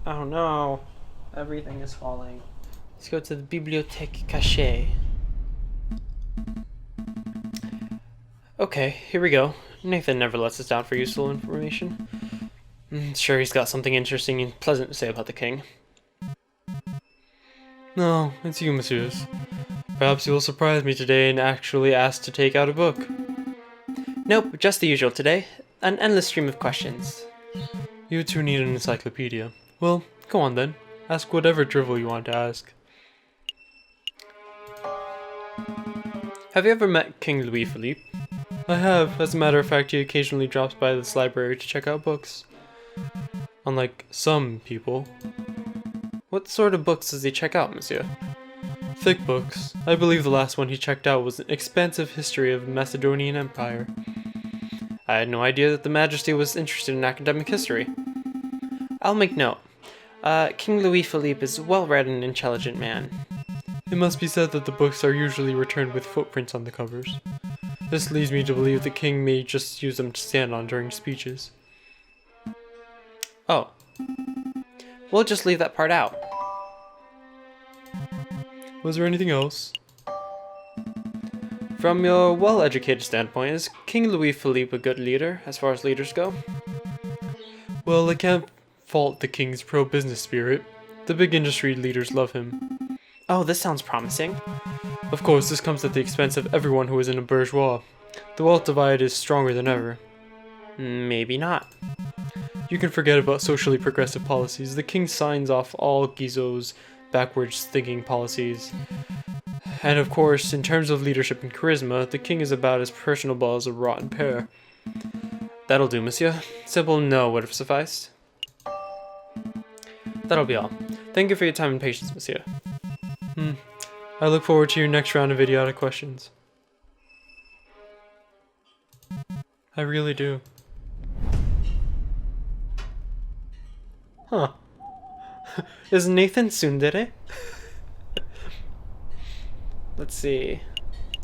Oh no. Everything is falling. Let's go to the Bibliothèque Cachée. Okay, here we go. Nathan never lets us down for useful information. Sure, he's got something interesting and pleasant to say about the king. No, it's you, messieurs. Perhaps you will surprise me today and actually ask to take out a book. Nope, just the usual today. An endless stream of questions. You two need an encyclopedia. Well, go on then. Ask whatever drivel you want to ask. Have you ever met King Louis Philippe? I have. As a matter of fact, he occasionally drops by this library to check out books. Unlike some people. What sort of books does he check out, monsieur? Thick books. I believe the last one he checked out was an expansive history of the Macedonian Empire. I had no idea that the Majesty was interested in academic history. I'll make note. King Louis Philippe is a well-read and intelligent man. It must be said that the books are usually returned with footprints on the covers. This leads me to believe the king may just use them to stand on during speeches. Oh. We'll just leave that part out. Was there anything else? From your well-educated standpoint, is King Louis Philippe a good leader, as far as leaders go? Well, I can't fault the king's pro-business spirit. The big industry leaders love him. Oh, this sounds promising. Of course, this comes at the expense of everyone who isn't a bourgeois. The wealth divide is stronger than ever. Maybe not. You can forget about socially progressive policies. The king signs off all Guizot's backwards thinking policies. And of course, in terms of leadership and charisma, the king is about as personable as a rotten pear. That'll do, monsieur. Simple no would have sufficed. That'll be all. Thank you for your time and patience, monsieur. I look forward to your next round of idiotic questions. I really do. Huh. Is Nathan tsundere? Let's see.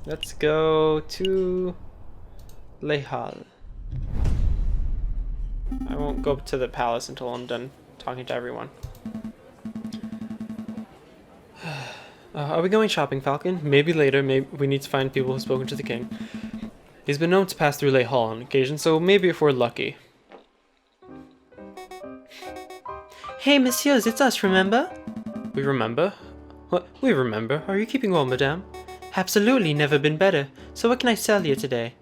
Let's go to Le Hall. I won't go to the palace until I'm done talking to everyone. Are we going shopping, Falcon? Maybe later. Maybe we need to find people who've spoken to the king. He's been known to pass through Le Hall on occasion, so maybe if we're lucky. Hey, messieurs, it's us, remember? We remember? What? We remember. Are you keeping well, madame? Absolutely, never been better. So what can I sell you today?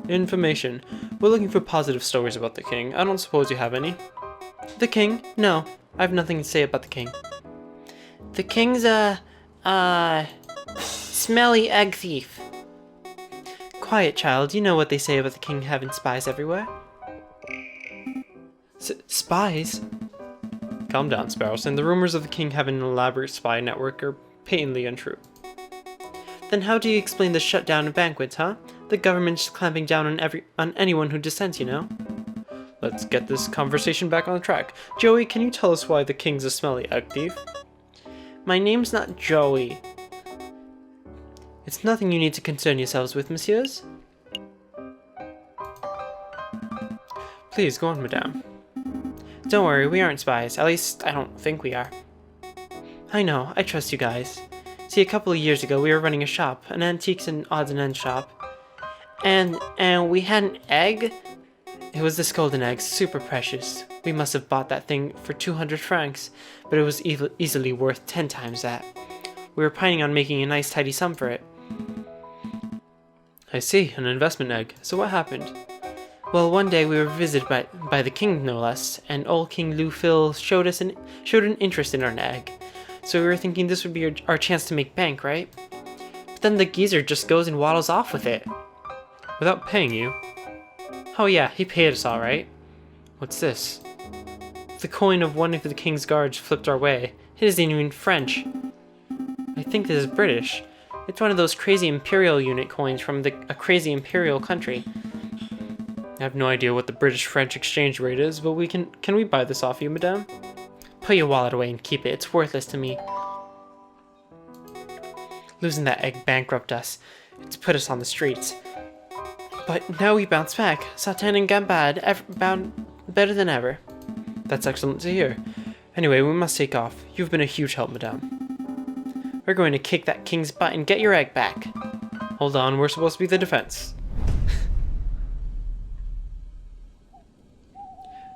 Information. We're looking for positive stories about the king. I don't suppose you have any. The king? No, I have nothing to say about the king. The king's smelly egg thief. Quiet, child. You know what they say about the king having spies everywhere. Spies? Calm down, Sparrowson. The rumors of the king having an elaborate spy network are patently untrue. Then how do you explain the shutdown of banquets, huh? The government's clamping down on anyone who dissents, you know? Let's get this conversation back on track. Joey, can you tell us why the king's a smelly egg thief? My name's not Joey. It's nothing you need to concern yourselves with, messieurs. Please, go on, madame. Don't worry, we aren't spies. At least, I don't think we are. I know, I trust you guys. See, a couple of years ago, we were running a shop, an antiques and odds and ends shop. And we had an egg? It was this golden egg, super precious. We must have bought that thing for 200 francs, but it was easily worth 10 times that. We were planning on making a nice tidy sum for it. I see, an investment egg. So what happened? Well, one day we were visited by the king, no less, and old King Lou Phil showed an interest in our egg. So we were thinking this would be our chance to make bank, right? But then the geezer just goes and waddles off with it. Without paying you? Oh yeah, he paid us all right. What's this? The coin of one of the king's guards flipped our way. It isn't even French. I think this is British. It's one of those crazy imperial unit coins from a crazy imperial country. I have no idea what the British-French exchange rate is, but can we buy this off you, madame? Put your wallet away and keep it. It's worthless to me. Losing that egg bankrupt us. It's put us on the streets. But now we bounce back. Satin and Gambad, bound better than ever. That's excellent to hear. Anyway, we must take off. You've been a huge help, madame. We're going to kick that king's butt and get your egg back. Hold on, we're supposed to be the defense.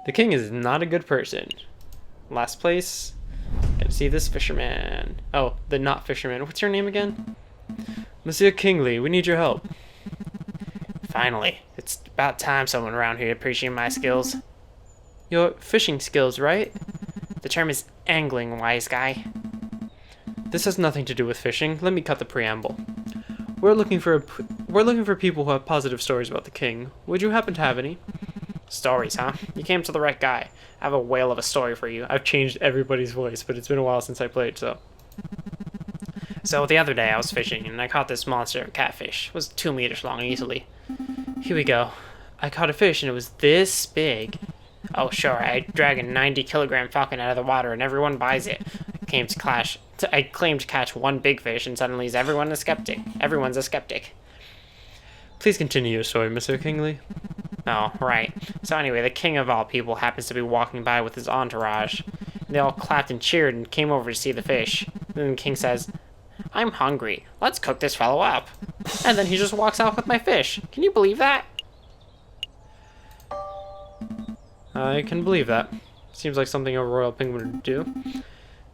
The king is not a good person. Last place. Gotta see this fisherman. Oh, the not fisherman. What's your name again? Monsieur Kingsley, we need your help. Finally. It's about time someone around here appreciated my skills. Your fishing skills, right? The term is angling, wise guy. This has nothing to do with fishing. Let me cut the preamble. We're looking for people who have positive stories about the king. Would you happen to have any? Stories, huh? You came to the right guy. I have a whale of a story for you. I've changed everybody's voice, but it's been a while since I played, so. So the other day I was fishing, and I caught this monster of catfish. It was 2 meters long easily. Here we go. I caught a fish, and it was this big. Oh, sure, I drag a 90-kilogram falcon out of the water, and everyone buys it. I claim to catch one big fish, and suddenly everyone's a skeptic. Everyone's a skeptic. Please continue your story, Mr. Kingsley. Oh, right. So anyway, the king of all people happens to be walking by with his entourage. They all clapped and cheered and came over to see the fish. Then the king says, I'm hungry. Let's cook this fellow up. And then he just walks off with my fish. Can you believe that? I can believe that. Seems like something a royal penguin would do.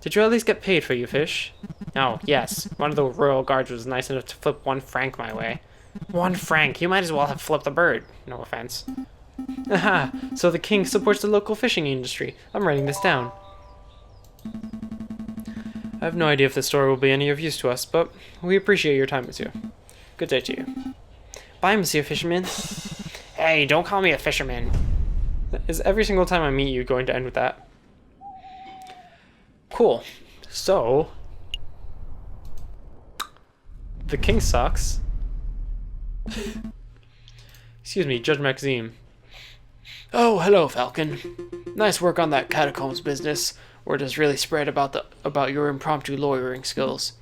Did you at least get paid for your fish? Oh, yes. One of the royal guards was nice enough to flip 1 franc my way. 1 franc? You might as well have flipped a bird. No offense. Aha! So the king supports the local fishing industry. I'm writing this down. I have no idea if this story will be any of use to us, but we appreciate your time, monsieur. Good day to you. Bye, monsieur fisherman. Hey, don't call me a fisherman. Is every single time I meet you going to end with that? Cool. So, the king sucks. Excuse me, Judge Maxime. Oh, hello, Falcon. Nice work on that catacombs business. Word has really spread about your impromptu lawyering skills.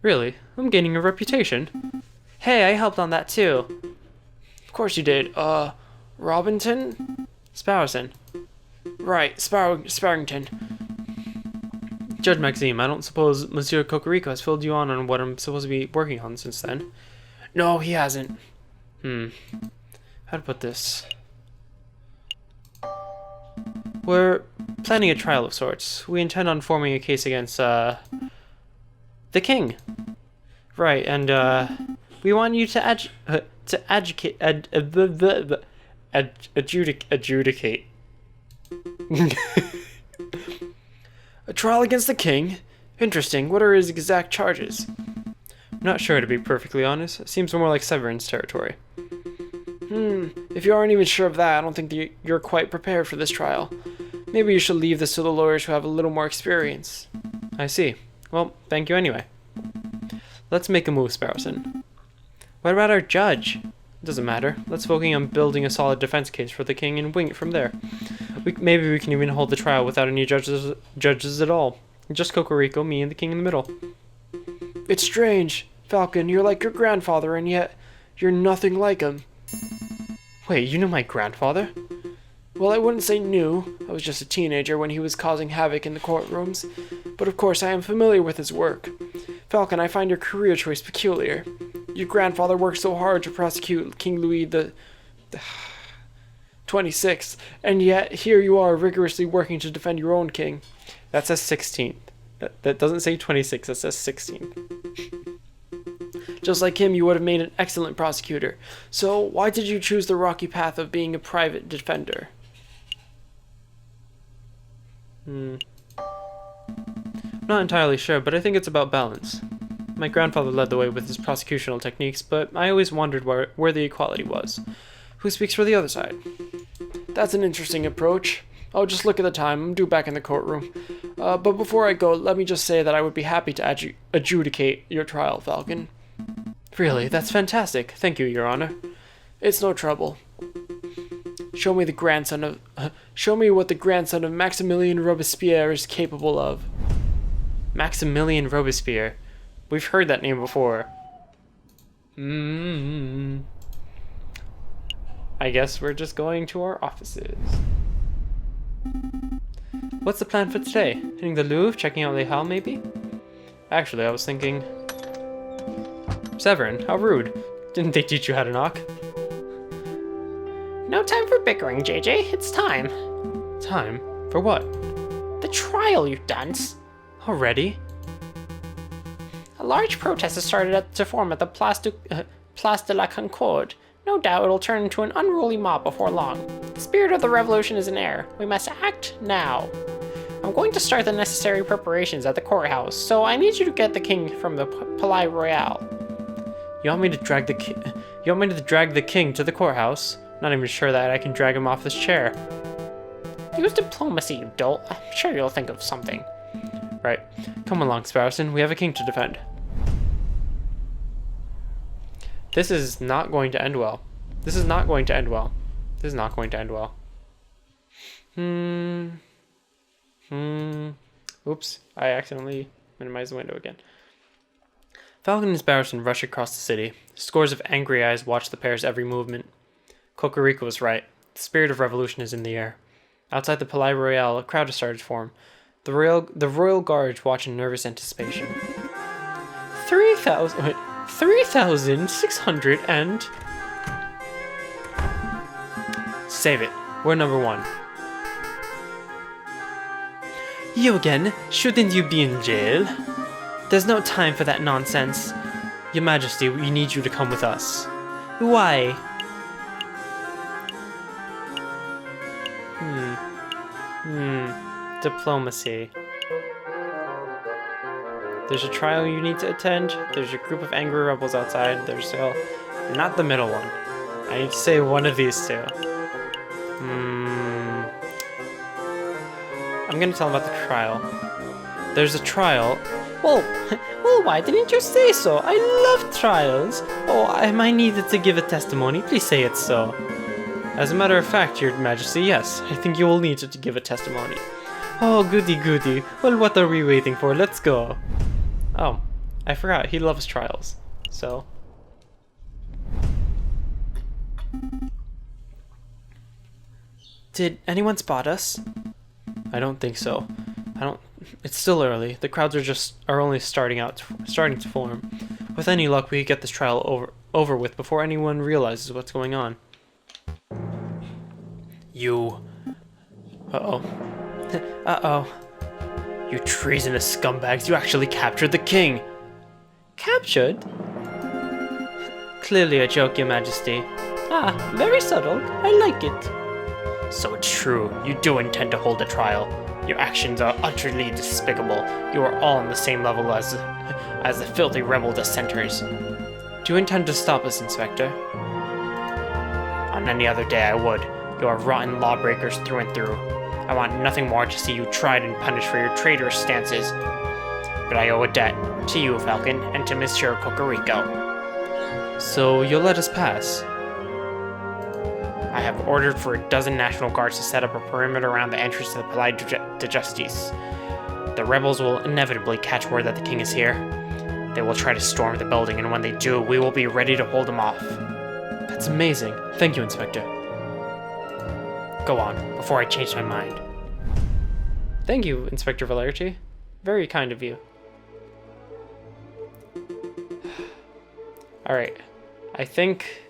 Really? I'm gaining a reputation. Hey, I helped on that too. Of course you did. Robinson? Sparrowson. Right, Sparrington. Judge Maxime, I don't suppose Monsieur Cocorico has filled you on what I'm supposed to be working on since then. No, he hasn't. How to put this? We're planning a trial of sorts. We intend on forming a case against, the king. Right, and, we want you to adjudicate. A trial against the king? Interesting. What are his exact charges? I'm not sure, to be perfectly honest. It seems more like Severance territory. If you aren't even sure of that, I don't think you're quite prepared for this trial. Maybe you should leave this to the lawyers who have a little more experience. I see. Well, thank you anyway. Let's make a move, Sparrowson. What about our judge? It doesn't matter. Let's focus on building a solid defense case for the king and wing it from there. Maybe we can even hold the trial without any judges at all. Just Cocorico, me, and the king in the middle. It's strange. Falcon, you're like your grandfather, and yet you're nothing like him. Wait, you knew my grandfather? Well, I wouldn't say knew. I was just a teenager when he was causing havoc in the courtrooms. But of course, I am familiar with his work. Falcon, I find your career choice peculiar. Your grandfather worked so hard to prosecute King Louis the 26th, and yet here you are rigorously working to defend your own king. That says 16th. That doesn't say 26, that says 16th. Just like him, you would have made an excellent prosecutor. So why did you choose the rocky path of being a private defender? I'm not entirely sure, but I think it's about balance. My grandfather led the way with his prosecutional techniques, but I always wondered where the equality was. Who speaks for the other side? That's an interesting approach. Oh, just look at the time. I'm due back in the courtroom. But before I go, let me just say that I would be happy to adjudicate your trial, Falcon. Really? That's fantastic. Thank you, Your Honor. It's no trouble. Show me what the grandson of Maximilien Robespierre is capable of. Maximilien Robespierre. We've heard that name before. I guess we're just going to our offices. what's the plan for today? Hitting the Louvre, checking out Les Halles, maybe? Actually, I was thinking... Severin, how rude. Didn't they teach you how to knock? No time for bickering, JayJay. It's time. Time? For what? The trial, you dunce. Already? A large protest has started to form at the Place de la Concorde. No doubt it'll turn into an unruly mob before long. The spirit of the revolution is in air. We must act now. I'm going to start the necessary preparations at the courthouse, so I need you to get the king from the Palais Royal. You want me to drag the king to the courthouse? Not even sure that I can drag him off this chair. Use diplomacy, you dolt. I'm sure you'll think of something. Right. Come along, Sparrowson. We have a king to defend. This is not going to end well. This is not going to end well. This is not going to end well. Oops. I accidentally minimized the window again. Falcon and Sparrowson rush across the city. Scores of angry eyes watch the pair's every movement. Cocorico was right. The spirit of revolution is in the air. Outside the Palais Royal, a crowd has started to form. The royal guards watch in nervous anticipation. 3,600 and... Save it. We're number one. You again? Shouldn't you be in jail? There's no time for that nonsense. Your Majesty, we need you to come with us. Why? Diplomacy. There's a trial you need to attend. There's a group of angry rebels outside. There's not the middle one. I need to say one of these two. I'm gonna tell him about the trial. There's a trial. Well, why didn't you say so? I love trials. Oh, am I needed to give a testimony? Please say it's so. As a matter of fact, Your Majesty, yes. I think you will need to give a testimony. Oh, goody goody. Well, what are we waiting for? Let's go. Oh, I forgot. He loves trials. So. Did anyone spot us? I don't think so. It's still early. The crowds are only starting to form. With any luck, we could get this trial over with before anyone realizes what's going on. You. Uh-oh. Uh-oh. You treasonous scumbags, you actually captured the king! Captured? Clearly a joke, Your Majesty. Ah, very subtle. I like it. So it's true. You do intend to hold a trial. Your actions are utterly despicable. You are all on the same level as the filthy rebel dissenters. Do you intend to stop us, Inspector? On any other day I would. You are rotten lawbreakers through and through. I want nothing more to see you tried and punished for your traitorous stances. But I owe a debt to you, Falcon, and to Monsieur Cocorico. So you'll let us pass? I have ordered for a dozen National Guards to set up a perimeter around the entrance to the Palais de Justice. The rebels will inevitably catch word that the king is here. They will try to storm the building, and when they do, we will be ready to hold them off. That's amazing. Thank you, Inspector. Go on, before I change my mind. Thank you, Inspector Valerity. Very kind of you. Alright. I think...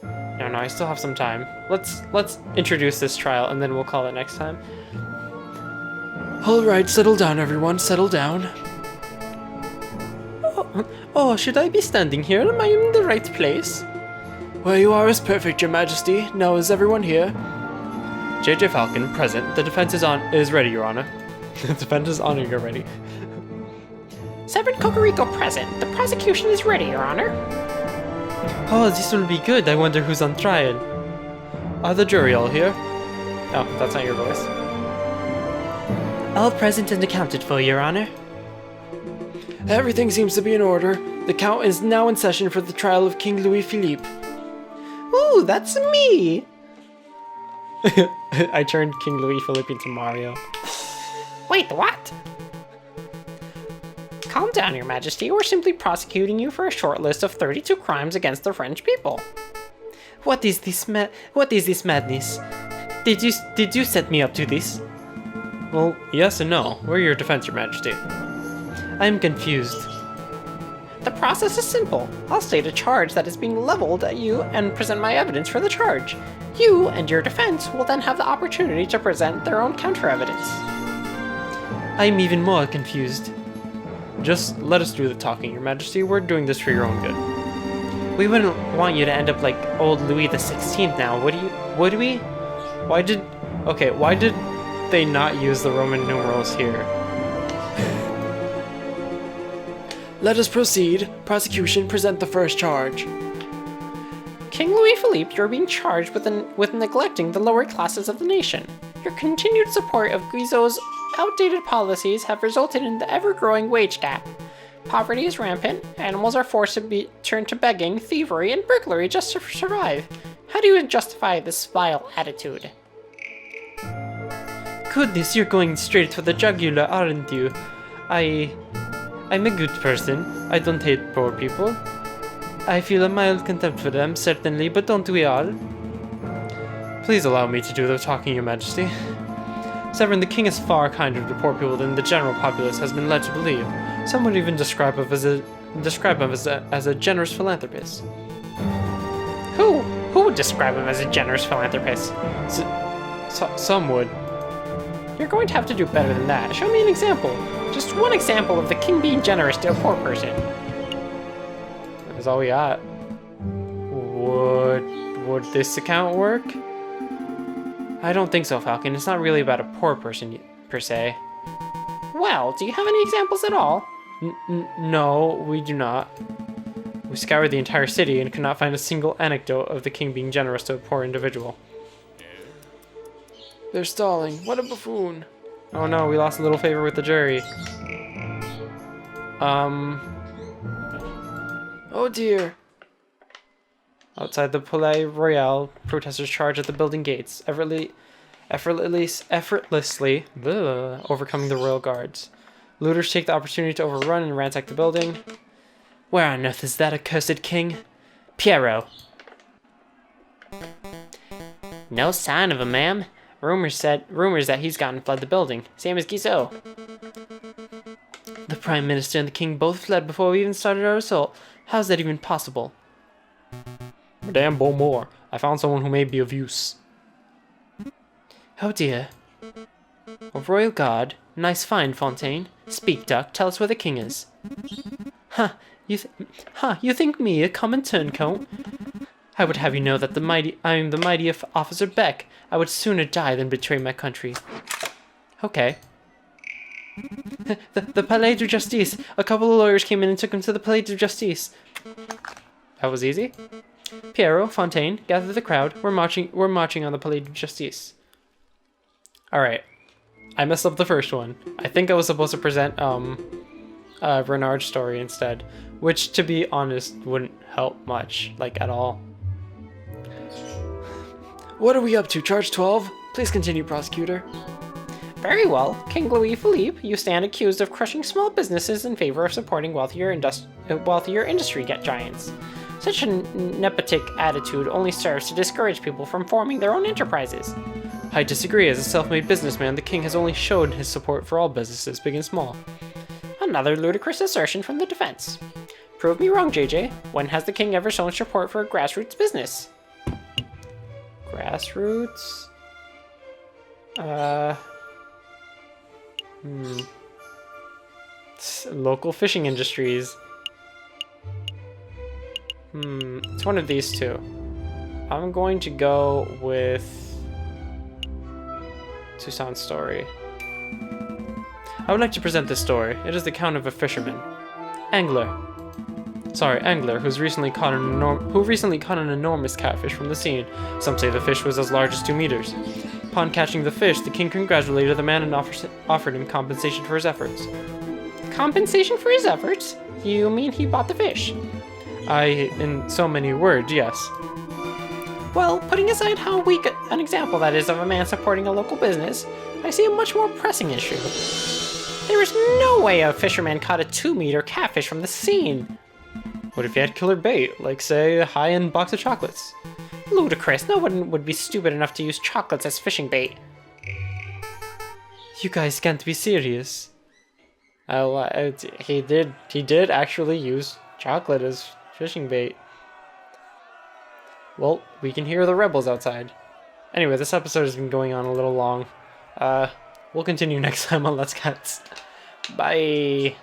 No, I still have some time. Let's introduce this trial, and then we'll call it next time. Alright, settle down, everyone. Settle down. Oh, should I be standing here? Am I in the right place? Where you are is perfect, Your Majesty. Now is everyone here? JayJay Falcon, present. The defense is ready, Your Honor. The defense is on and you're ready. Severin Cocorico present. The prosecution is ready, Your Honor. Oh, this will be good. I wonder who's on trial. Are the jury all here? Oh, that's not your voice. All present and accounted for, Your Honor. Everything seems to be in order. The count is now in session for the trial of King Louis Philippe. Ooh, that's me! I turned King Louis Philippe into Mario. Wait, what? Calm down, Your Majesty. We're simply prosecuting you for a short list of 32 crimes against the French people. What is this madness? Did you set me up to this? Well, yes and no. We're your defense, your majesty. I am confused. The process is simple. I'll state a charge that is being leveled at you and present my evidence for the charge. You and your defense will then have the opportunity to present their own counter-evidence. I am even more confused. Just let us do the talking, your majesty. We're doing this for your own good. We wouldn't want you to end up like old Louis the 16th now, would we? Why did they not use the Roman numerals here? Let us proceed. Prosecution, present the first charge. King Louis Philippe, you're being charged with neglecting the lower classes of the nation. Your continued support of Guizot's outdated policies have resulted in the ever-growing wage gap. Poverty is rampant, animals are forced to be turned to begging, thievery, and burglary just to survive. How do you justify this vile attitude? Goodness, you're going straight for the jugular, aren't you? I'm a good person. I don't hate poor people. I feel a mild contempt for them, certainly, but don't we all? Please allow me to do the talking, your majesty. Severin, the king is far kinder to poor people than the general populace has been led to believe. Some would even describe him as a generous philanthropist. Who would describe him as a generous philanthropist? Some would. You're going to have to do better than that. Show me an example. Just one example of the king being generous to a poor person. That's all we got. Would this account work? I don't think so, Falcon. It's not really about a poor person, per se. Well, do you have any examples at all? No, we do not. We scoured the entire city and could not find a single anecdote of the king being generous to a poor individual. They're stalling. What a buffoon. Oh no, we lost a little favor with the jury. Oh dear. Outside the Palais Royal, protesters charge at the building gates, effortlessly overcoming the royal guards. Looters take the opportunity to overrun and ransack the building. Where on earth is that accursed king? Pierrot. No sign of him, ma'am. Rumors that he's gone and fled the building. Same as Guizot. The Prime Minister and the King both fled before we even started our assault. How's that even possible? Madame Beaumont, I found someone who may be of use. Oh dear. A royal guard? Nice find, Fontaine. Speak, Duck, tell us where the king is. You think me a common turncoat? I would have you know that I am the mighty Officer Beck. I would sooner die than betray my country. Okay. The Palais de Justice. A couple of lawyers came in and took him to the Palais de Justice. That was easy. Pierrot, Fontaine, gather the crowd. We're marching on the Palais de Justice. Alright. I messed up the first one. I think I was supposed to present Renard's story instead, which, to be honest, wouldn't help much, like at all. What are we up to? Charge 12? Please continue, prosecutor. Very well. King Louis Philippe, you stand accused of crushing small businesses in favor of supporting wealthier industry giants. Such a nepotic attitude only serves to discourage people from forming their own enterprises. I disagree. As a self-made businessman, the king has only shown his support for all businesses, big and small. Another ludicrous assertion from the defense. Prove me wrong, JayJay. When has the king ever shown support for a grassroots business? Grassroots? Local fishing industries. It's one of these two. I'm going to go with Toussaint's story. I would like to present this story. It is the account of a fisherman. Angler, who recently caught an enormous catfish from the sea. Some say the fish was as large as 2 meters. Upon catching the fish, the king congratulated the man and offered him compensation for his efforts. Compensation for his efforts? You mean he bought the fish? In so many words, yes. Well, putting aside how weak an example that is of a man supporting a local business, I see a much more pressing issue. There is no way a fisherman caught a 2-meter catfish from the sea. What if he had killer bait, like, say, a high-end box of chocolates? Ludicrous. No one would be stupid enough to use chocolates as fishing bait. You guys can't be serious. He did actually use chocolate as fishing bait. Well, we can hear the rebels outside. Anyway, this episode has been going on a little long. We'll continue next time on Let's Cats. Bye!